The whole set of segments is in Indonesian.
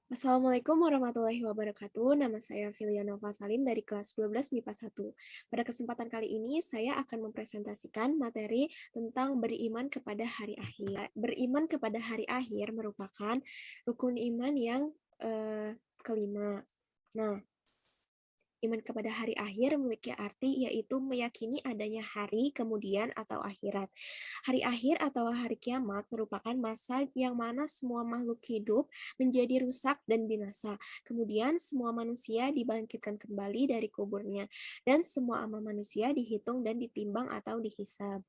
Assalamualaikum warahmatullahi wabarakatuh. Nama saya Filianova Salim dari kelas 12 MIPA 1. Pada kesempatan kali ini, saya akan mempresentasikan materi tentang beriman kepada hari akhir. Beriman kepada hari akhir merupakan rukun iman yang kelima. Nah, iman kepada hari akhir memiliki arti yaitu meyakini adanya hari kemudian atau akhirat. Hari akhir atau hari kiamat merupakan masa yang mana semua makhluk hidup menjadi rusak dan binasa. Kemudian semua manusia dibangkitkan kembali dari kuburnya dan semua amal manusia dihitung dan ditimbang atau dihisab.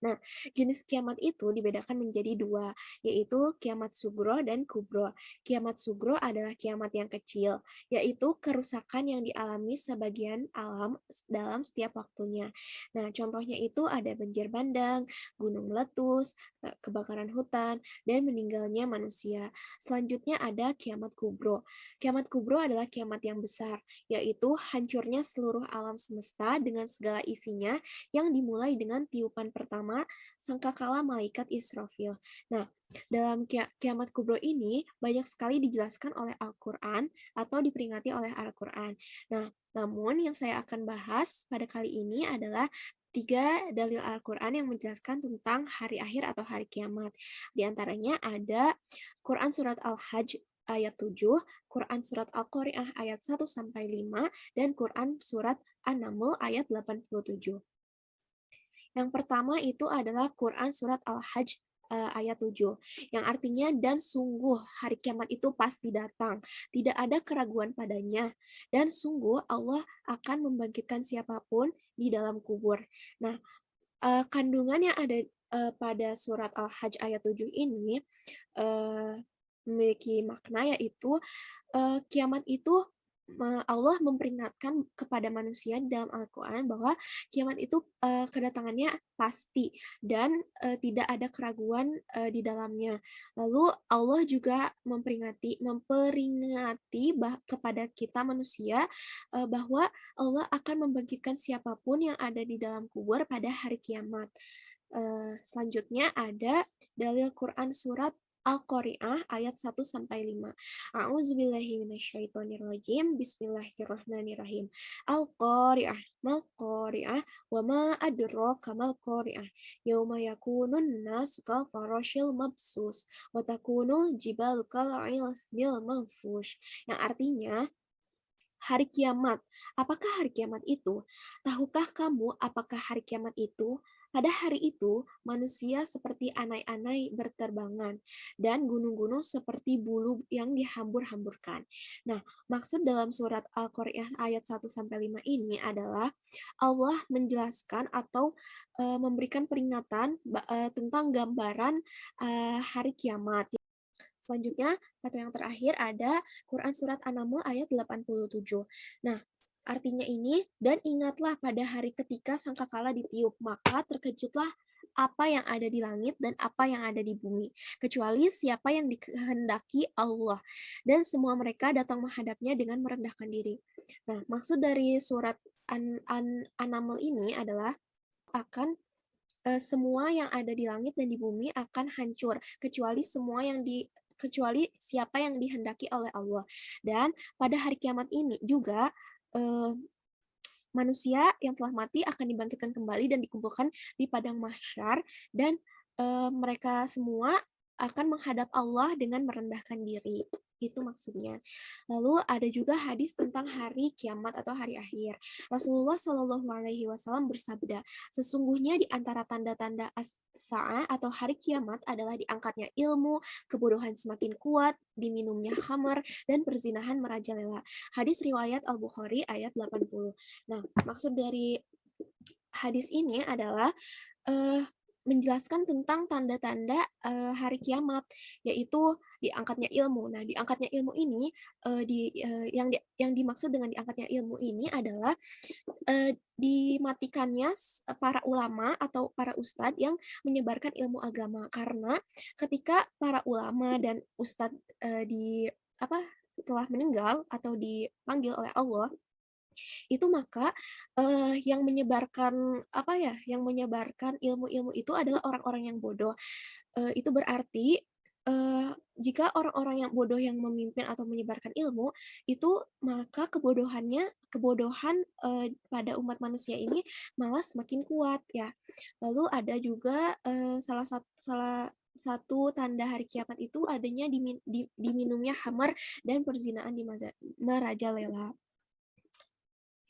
Nah, jenis kiamat itu dibedakan menjadi dua, yaitu kiamat sugro dan kubro. Kiamat sugro adalah kiamat yang kecil, yaitu kerusakan yang dialami sebagian alam dalam setiap waktunya. Nah, contohnya itu ada banjir bandang, gunung meletus, kebakaran hutan, dan meninggalnya manusia. Selanjutnya ada kiamat kubro. Kiamat kubro adalah kiamat yang besar, yaitu hancurnya seluruh alam semesta dengan segala isinya yang dimulai dengan tiupan pertama sangkakala malaikat Israfil. Nah, dalam kiamat kubro ini banyak sekali dijelaskan oleh Al-Quran atau diperingati oleh Al-Quran. Nah, namun yang saya akan bahas pada kali ini adalah tiga dalil Al-Quran yang menjelaskan tentang hari akhir atau hari kiamat. Di antaranya ada Quran Surat Al-Hajj ayat 7, Quran Surat Al-Qari'ah ayat 1-5, dan Quran Surat An-Naml ayat 87. Yang pertama itu adalah Quran Surat Al-Hajj ayat 7, yang artinya dan sungguh hari kiamat itu pasti datang, tidak ada keraguan padanya, dan sungguh Allah akan membangkitkan siapapun di dalam kubur. Nah, kandungan yang ada pada surat Al-Hajj ayat 7 ini memiliki makna yaitu kiamat itu Allah memperingatkan kepada manusia dalam Al-Quran bahwa kiamat itu kedatangannya pasti dan tidak ada keraguan di dalamnya. Lalu Allah juga memperingati kepada kita manusia bahwa Allah akan membangkitkan siapapun yang ada di dalam kubur pada hari kiamat. Selanjutnya ada dalil Quran surat Al-Qari'ah ayat 1-5. A'udzubillahi minasyaitonirrajim. Bismillahirrahmanirrahim. Al-Qari'ah, mal-Qari'ah, wa ma adraka mal-Qari'ah. Yauma yakunun nasu kal farashil mabsus, wa takunul jibalu kal ilmil manfush. Yang artinya, hari kiamat. Apakah hari kiamat itu? Tahukah kamu apakah hari kiamat itu? Pada hari itu, manusia seperti anai-anai berterbangan, dan gunung-gunung seperti bulu yang dihambur-hamburkan. Nah, maksud dalam surat Al-Qari'ah ayat 1-5 ini adalah Allah menjelaskan atau memberikan peringatan tentang gambaran hari kiamat. Selanjutnya, satu yang terakhir ada Quran Surat An-Naml ayat 87. Nah, artinya ini, dan ingatlah pada hari ketika sangkakala ditiup, maka terkejutlah apa yang ada di langit dan apa yang ada di bumi, kecuali siapa yang dikehendaki Allah. Dan semua mereka datang menghadapnya dengan merendahkan diri. Nah, maksud dari surat An-Naml ini adalah akan semua yang ada di langit dan di bumi akan hancur, kecuali siapa yang dihendaki oleh Allah. Dan pada hari kiamat ini juga eh, manusia yang telah mati akan dibangkitkan kembali dan dikumpulkan di padang mahsyar, dan mereka semua akan menghadap Allah dengan merendahkan diri. Itu maksudnya. Lalu ada juga hadis tentang hari kiamat atau hari akhir. Rasulullah Shallallahu Alaihi Wasallam bersabda, sesungguhnya di antara tanda-tanda as-sa'ah atau hari kiamat adalah diangkatnya ilmu, kebodohan semakin kuat, diminumnya khamar, dan perzinahan merajalela. Hadis riwayat Al-Bukhari ayat 80. Nah, maksud dari hadis ini adalah menjelaskan tentang tanda-tanda hari kiamat, yaitu diangkatnya ilmu. Nah, diangkatnya ilmu ini yang dimaksud dengan diangkatnya ilmu ini adalah dimatikannya para ulama atau para ustadz yang menyebarkan ilmu agama, karena ketika para ulama dan ustadz di apa telah meninggal atau dipanggil oleh Allah, itu maka yang menyebarkan apa ya, yang menyebarkan ilmu-ilmu itu adalah orang-orang yang bodoh. Itu berarti Jika orang-orang yang bodoh yang memimpin atau menyebarkan ilmu, itu maka kebodohan, pada umat manusia ini malah semakin kuat ya. Lalu ada juga, salah satu tanda hari kiamat itu adanya diminumnya khamar dan perzinahan di merajalela.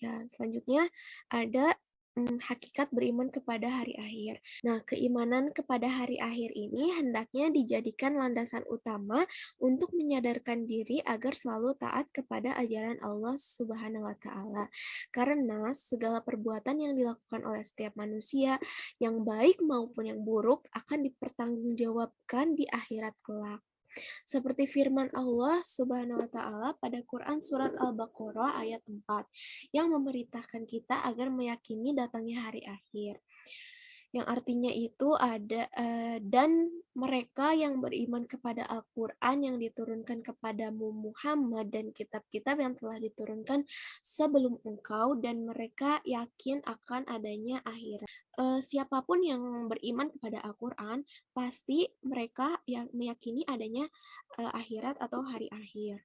Ya, selanjutnya ada, hakikat beriman kepada hari akhir. Nah, keimanan kepada hari akhir ini hendaknya dijadikan landasan utama untuk menyadarkan diri agar selalu taat kepada ajaran Allah Subhanahu wa taala. Karena segala perbuatan yang dilakukan oleh setiap manusia, yang baik maupun yang buruk, akan dipertanggungjawabkan di akhirat kelak. Seperti firman Allah Subhanahu wa taala pada Quran surat Al-Baqarah ayat 4 yang memerintahkan kita agar meyakini datangnya hari akhir. Yang artinya itu ada dan mereka yang beriman kepada Al-Qur'an yang diturunkan kepadamu Muhammad dan kitab-kitab yang telah diturunkan sebelum engkau dan mereka yakin akan adanya akhirat. Siapapun yang beriman kepada Al-Qur'an pasti mereka yang meyakini adanya akhirat atau hari akhir.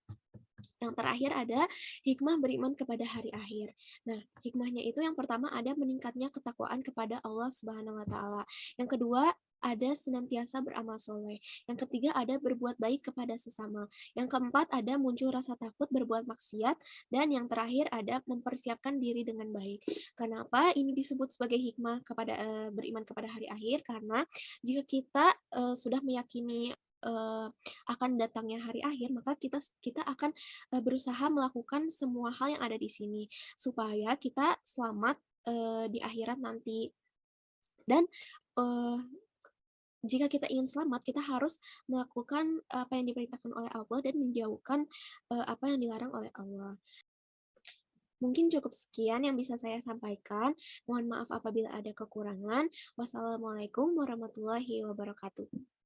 Yang terakhir ada hikmah beriman kepada hari akhir. Nah, hikmahnya itu yang pertama ada meningkatnya ketakwaan kepada Allah Subhanahu wa taala. Yang kedua, ada senantiasa beramal soleh. Yang ketiga ada berbuat baik kepada sesama. Yang keempat ada muncul rasa takut berbuat maksiat. Dan yang terakhir ada mempersiapkan diri dengan baik. Kenapa ini disebut sebagai hikmah kepada beriman kepada hari akhir? Karena jika kita sudah meyakini akan datangnya hari akhir, maka kita akan berusaha melakukan semua hal yang ada di sini supaya kita selamat di akhirat nanti. Dan jika kita ingin selamat, kita harus melakukan apa yang diperintahkan oleh Allah dan menjauhkan apa yang dilarang oleh Allah. Mungkin cukup sekian yang bisa saya sampaikan. Mohon maaf apabila ada kekurangan. Wassalamualaikum warahmatullahi wabarakatuh.